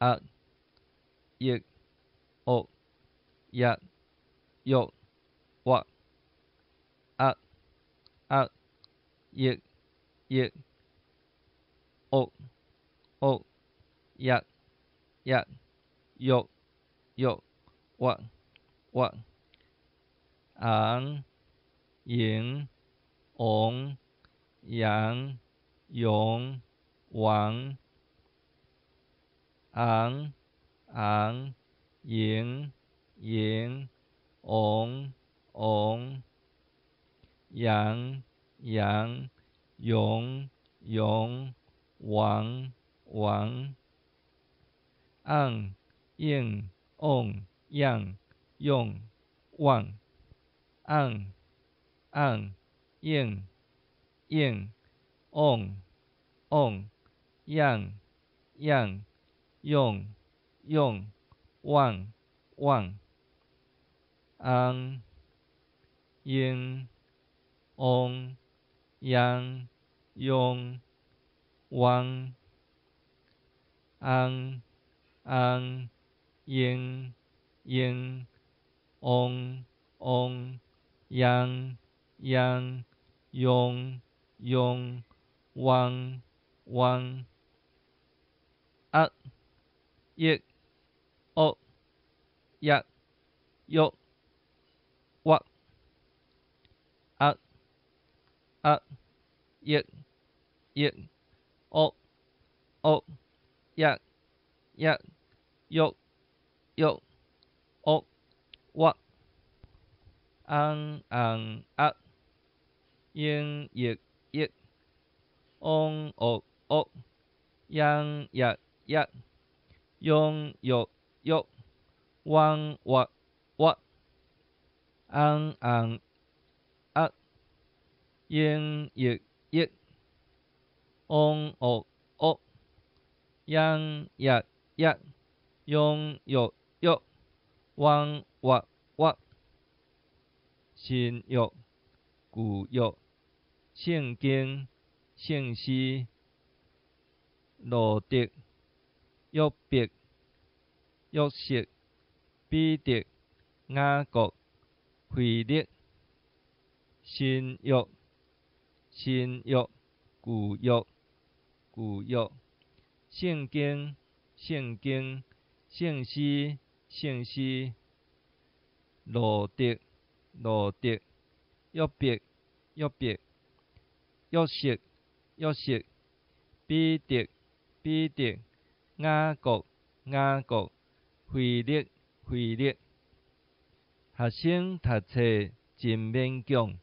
ác, yết, ốc, yết, yộc, hoặc, ác, ác, yết, yết, ốc, ốc, yết, yết, yộc, yộc, hoặc, hoặc, áng, yến, ổn, yang, yong, wang, áng, áng, yến, yến, ổn, ổn, yang, yang, yong, yong, wang, wang, ang, yên, ong, yang, yong, wang, ang, ang, yên, yên, ong, ong, yang, yang, yong, yong, wang, wang, ang, yên, ong, yang, yong, wang, ang, ang, yên, yên, ong, ong, yang, yang, yong, yong, wang, wang, ác, yết, ốc, yết, yộc, hoặc, ác, ác, yết, yết, ốc, ốc, yết, yết, yộc, yộc, ốc, hoặc, ang, ác, yên, yết, yết, ong, ốc, ốc, yang, yết, yết, yong, yộc, yộc, wang, hoặc, hoặc, ang, ác, yên, yết, yết, ong, ốc, ốc, yang, yết, yết, yong, yộc, yộc, wang, hoặc, hoặc,心欲、故欲、性經、性思、羅得、欲別、欲色、彼得、雅各、惠勒、心欲、心欲、故欲、故欲、性經、性經、性思、性思、羅得、羅得、欲別、欲別、欲色、欲色、彼得、彼得、雅各、雅各、惠勒、惠勒。學生讀冊真勉強，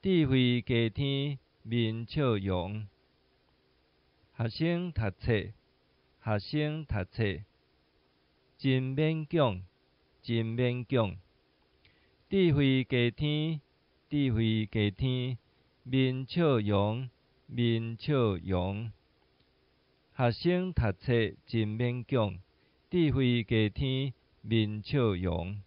智慧加添面笑容。學生讀冊，學生讀冊真勉強，真勉強。智慧加添，智慧加添，面笑容，面笑容。學生讀冊真勉強，智慧加添，面笑容。